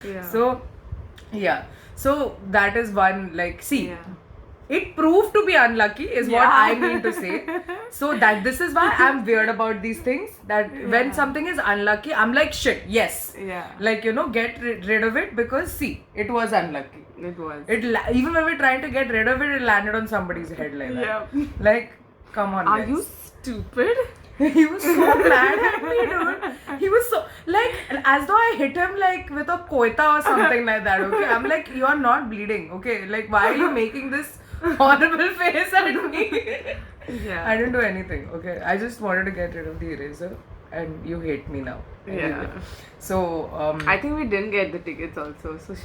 Yeah. So, yeah. So that is one, like, see, Yeah. it proved to be unlucky is what Yeah. I mean to say. So that this is why I'm weird about these things. That when Yeah. something is unlucky, I'm like, shit, yes. Yeah. Like, get rid of it because, see, it was unlucky. It was. Even when we're trying to get rid of it, it landed on somebody's head like that. Yeah. Like, come on, Are guys. you stupid? He was so mad at me, dude. He was so, like, as though I hit him, like, with a koita or something like that, okay? I'm like, you are not bleeding, okay? Like, why are you making this horrible face at me? Yeah. I didn't do anything, okay? I just wanted to get rid of the eraser, and you hate me now. Yeah. So, I think we didn't get the tickets also. So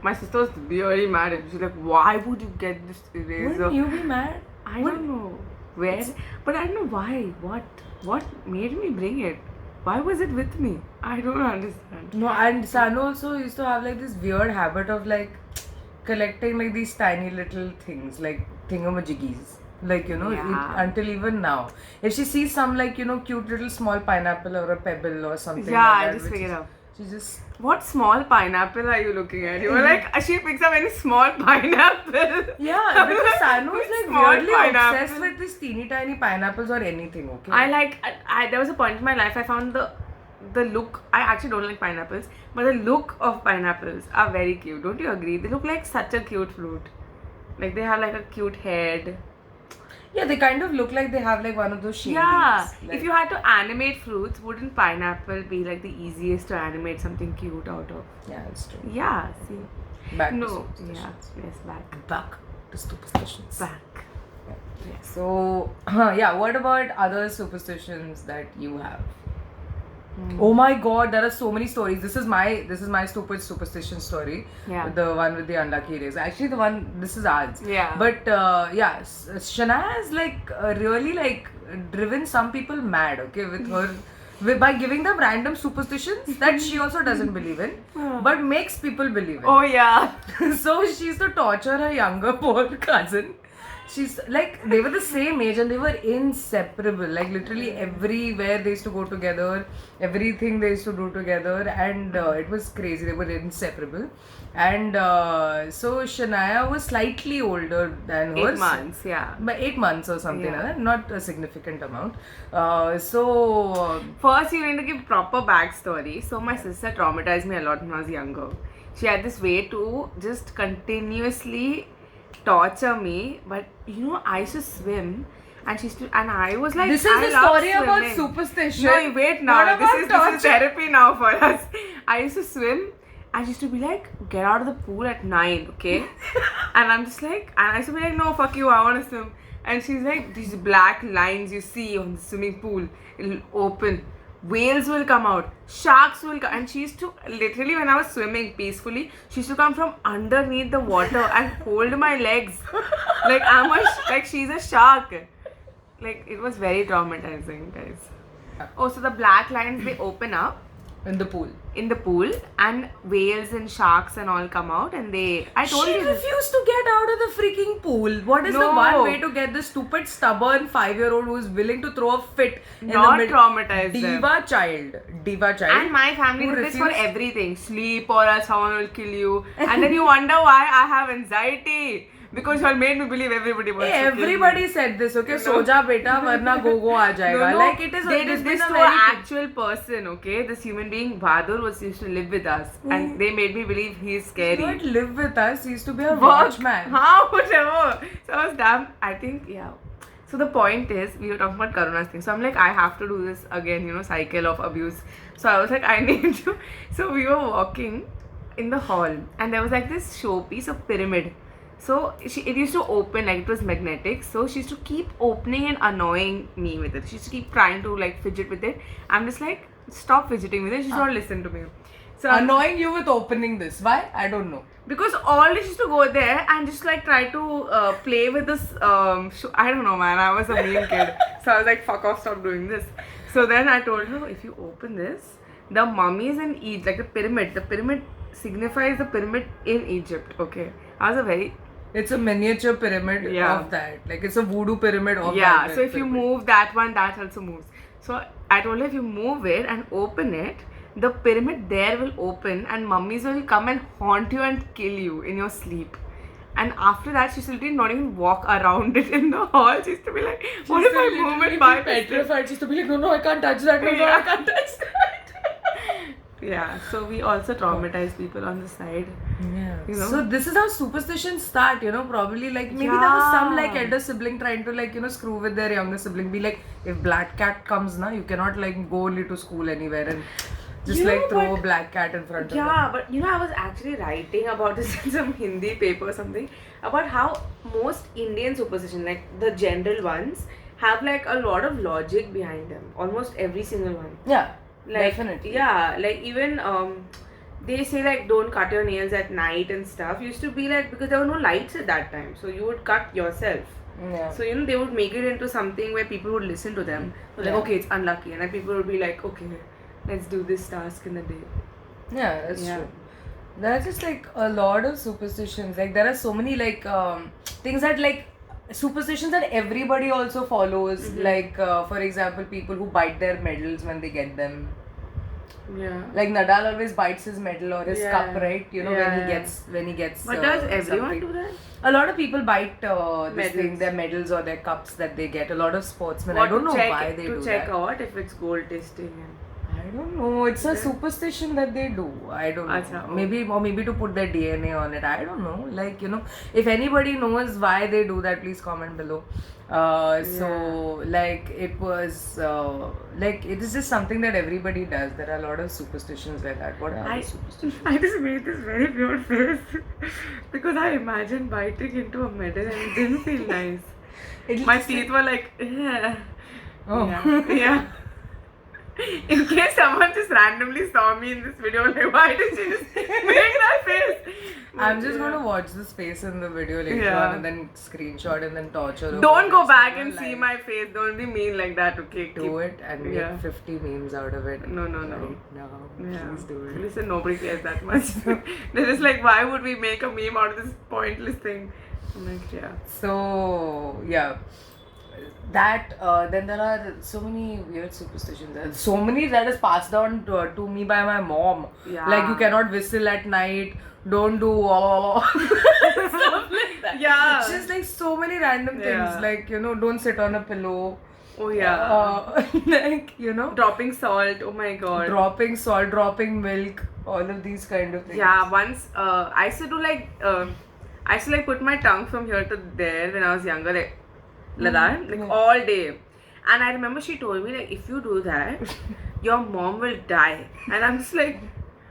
my sister was really mad at me. She's like, why would you get this eraser? wouldn't you be mad? I don't know where, but I don't know why. What made me bring it? Why was it with me? I don't understand. No, and Sanu also used to have like this weird habit of like collecting like these tiny little things, like thingamajiggies. Like, Yeah. until even now. If she sees some like, cute little small pineapple or a pebble or something Yeah, like I that. just which figured is- out. She just. What small pineapple are you looking at? You were like, she picks up any small pineapple. Yeah, because Sanu is like Small weirdly pineapple. obsessed with these teeny tiny pineapples or anything, okay? I there was a point in my life I found the look. I actually don't like pineapples, but the look of pineapples are very cute. Don't you agree? They look like such a cute fruit. Like they have like a cute head. Yeah, they kind of look like they have like one of those shades. Yeah. Like, If you had to animate fruits, wouldn't pineapple be like the easiest to animate something cute out of? yeah, it's true. Yeah. See. Back to No. superstitions. Yeah. Yes. Back. Back to superstitions. Back. Yes. So, yeah, what about other superstitions that you have? Oh my god, there are so many stories. This is my stupid superstition story. Yeah. The one with the unlucky rays. Actually, this is ours. Yeah. But yeah, Shania has like really like driven some people mad. Okay, with her. By giving them random superstitions that she also doesn't believe in, but makes people believe in. Oh yeah. So she used to torture her younger poor cousin. She's like, they were the same age and they were inseparable. Like literally everywhere they used to go together, everything they used to do together, and it was crazy. They were inseparable. And so Shania was slightly older than her. 8 months. Yeah. By 8 months or something Yeah. like that, not a significant amount. First, you need to give proper backstory. So, my sister traumatized me a lot when I was younger. She had this way to just continuously torture me. But I used to swim, and I was like, this is I the love story about swimming. superstition. No, wait now. What This about is torture? therapy now for us. I used to swim. I used to be like, get out of the pool at 9, okay? And I'm just like, and I used to be like, no, fuck you, I want to swim. And she's like, these black lines you see on the swimming pool, it'll open. Whales will come out, sharks will come. And she used to, literally, when I was swimming peacefully, she used to come from underneath the water and hold my legs. Like, like she's a shark. Like, it was very traumatizing, guys. Oh, so the black lines, they open up In the pool. in the pool, and whales and sharks and all come out, and I told She you this. refused to get out of the freaking pool. What is the No. one way to get this stupid, stupid 5-year-old who is willing to throw a fit in Not the middle? traumatize them. Diva child. And my family who did this for refused- everything. Sleep or else someone will kill you. And then you wonder why I have anxiety. Because you all made me believe everybody wants Hey, to kill me. everybody said this, okay? Soja beta, varna go aa jayega. No, Like it is. they it's did been this a to very an actual person, okay? This human being, Bahadur, used to live with us. And they made me believe he is He scary. did not live with us. He used to be a Work. watchman. How? Whatever. So I was damn. I think, yeah. So the point is, we were talking about Karuna's thing. So I'm like, I have to do this again, cycle of abuse. So I was like, I need to. So we were walking in the hall, and there was like this showpiece of pyramid. So it used to open, like it was magnetic. So she used to keep opening and annoying me with it. She used to keep trying to like fidget with it. I'm just like, stop fidgeting with it. She's not listen to me. So Annoying you with opening this. Why? I don't know. because all used to go there and just like try to play with this I don't know, man, I was a mean kid. So I was like, fuck off, stop doing this. So then I told her, if you open this, the mummies in Egypt, like the pyramid signifies the pyramid in Egypt. Okay, I was a very It's a miniature pyramid Yeah. of that. Like it's a voodoo pyramid of that. yeah, so if you pyramid. move that one, that also moves. So I told her, if you move it and open it, the pyramid there will open and mummies will come and haunt you and kill you in your sleep. And after that, she used to literally not even walk around it in the hall. She used to be like, what if I move it by petrified? She used to be like, no, I can't touch that. No, I can't touch that. Yeah, so we also traumatize people on the side. Yeah. You know? So this is how superstitions start, you know, probably like maybe there was some like elder sibling trying to like, you know, screw with their younger sibling. Be like, if black cat comes now, you cannot like go only to school anywhere and just like throw a black cat in front of them. Yeah, but you know, I was actually writing about this in some Hindi paper or something, about how most Indian superstition, like the general ones, have like a lot of logic behind them. Almost every single one. Yeah. Like, definitely. Yeah, like even they say like don't cut your nails at night and stuff. Used to be like, because there were no lights at that time, so you would cut yourself. Yeah. So you know, they would make it into something where people would listen to them. So like, okay, it's unlucky, and then people would be like, okay, let's do this task in the day. Yeah, that's true. There are just like a lot of superstitions. Like there are so many like things that like superstitions that everybody also follows. Like for example, people who bite their medals when they get them. Yeah. Like Nadal always bites his medal or his cup, right? You know, when he gets. But does everyone something. do that? A lot of people bite their medals or their cups that they get. A lot of sportsmen. I don't know why they do that. To check out if it's gold tasting. I don't know. It's a superstition that they do. I don't know. Achha, Maybe to put their DNA on it. I don't know. Like, you know, if anybody knows why they do that, please comment below. So like it was like it is just something that everybody does. There are a lot of superstitions like that. What are the superstitions? I just made this very weird face because I imagined biting into a medal and it didn't feel nice. My teeth were like, oh. Yeah. In case someone just randomly saw me in this video, like, why did she just make that face? I'm just going to watch this face in the video later on and then screenshot and then torture. Don't go back and see my face. Don't be mean like that, okay? Do it and make 50 memes out of it. No. Right now. Please do it. Listen, nobody cares that much. They're just like, why would we make a meme out of this pointless thing? I'm like, yeah. So, yeah. That then there are so many weird superstitions. So many that is passed down to me by my mom. Yeah. Like you cannot whistle at night. Don't do stuff like that. Yeah. Just like so many random things. Like you know, don't sit on a pillow. Oh yeah. Like you know, dropping salt. Oh my god. Dropping salt, dropping milk. All of these kind of things. Yeah. Once I used to do like I used to like put my tongue from here to there when I was younger, like all day. And I remember she told me like, if you do that, your mom will die. And I'm just like,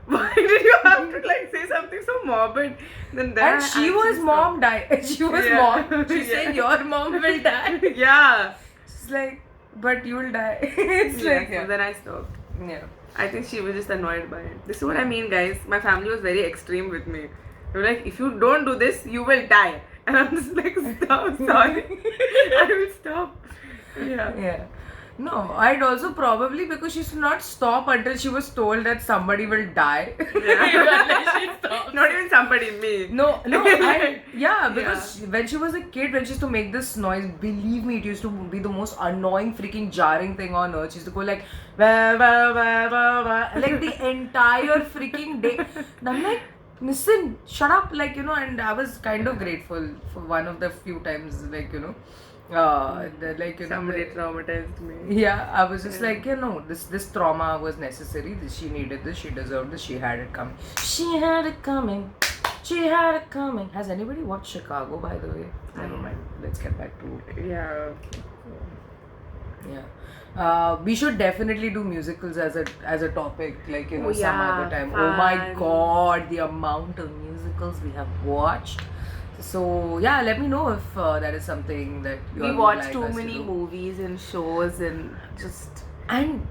why did you have to like say something so morbid? Then and she was mom die. She was mom. She said your mom will die. Yeah. She's like, but you will die. It's like so then I stopped. Yeah. I think she was just annoyed by it. This is what I mean, guys. My family was very extreme with me. They were like, if you don't do this, you will die. And I'm just like, stop, sorry. I will stop. Yeah. No, I'd also probably because she should not stop until she was told that somebody will die. Not even somebody, me. No, because when she was a kid, when she used to make this noise, believe me, it used to be the most annoying, freaking jarring thing on earth. She used to go like, wah, wah, wah, wah, wah, like the entire freaking day. And I'm like, listen, shut up, like, you know, and I was kind of grateful for one of the few times, like, you know, like, you somebody know, traumatized me. Yeah, I was just like, you know, this trauma was necessary, she needed this, she deserved this, she had it coming. She had it coming. She had it coming. Has anybody watched Chicago, by the way? Never mind, let's get back to it. Yeah. We should definitely do musicals as a topic, like, you know, some other time. Fun. Oh my god, the amount of musicals we have watched. So yeah, let me know if that is something that you we watch too many movies and shows and just and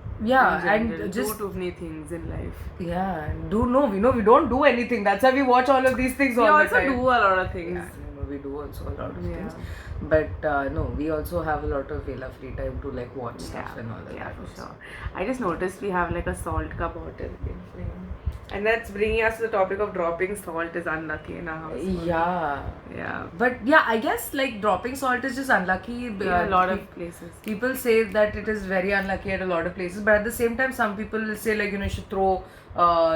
just do too many things in life. Yeah, and we don't do anything. That's why we watch all of these things all the time. We also do a lot of things. Yeah, we do also a lot of things. But no, we also have a lot of free time to like watch stuff and all that. Yeah, for sure. I just noticed we have like a salt ka bottle in frame. And that's bringing us to the topic of dropping salt is unlucky in our house. Yeah. Yeah. But yeah, I guess like dropping salt is just unlucky. In a lot of places. People say that it is very unlucky at a lot of places, but at the same time, some people will say like, you should throw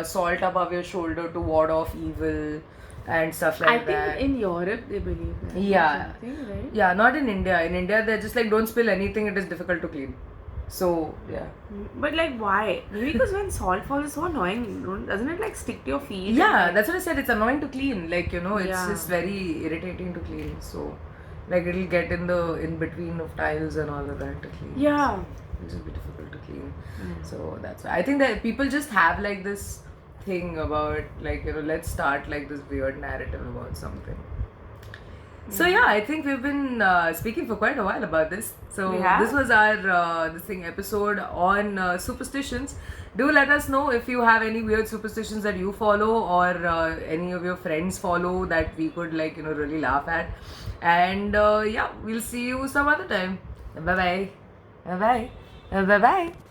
salt above your shoulder to ward off evil and stuff like I that. think in Europe they believe that. Yeah. Something, right? Yeah, not in India. In India, they're just like, don't spill anything, it is difficult to clean. So, yeah. But like, why? Maybe because when salt falls, it's so annoying. Doesn't it like stick to your feet? Yeah, that's what I said. It's annoying to clean. Like, it's Yeah. just very irritating to clean. So, like, it'll get in between of tiles and all of that to clean. Yeah. It'll just be difficult to clean. So, that's why. I think that people just have like this thing about, like, let's start like this weird narrative about something. So yeah, I think we've been speaking for quite a while about this. So We have? this was our episode on superstitions. Do let us know if you have any weird superstitions that you follow or any of your friends follow that we could really laugh at. And yeah, we'll see you some other time. Bye bye. Bye bye. Bye bye.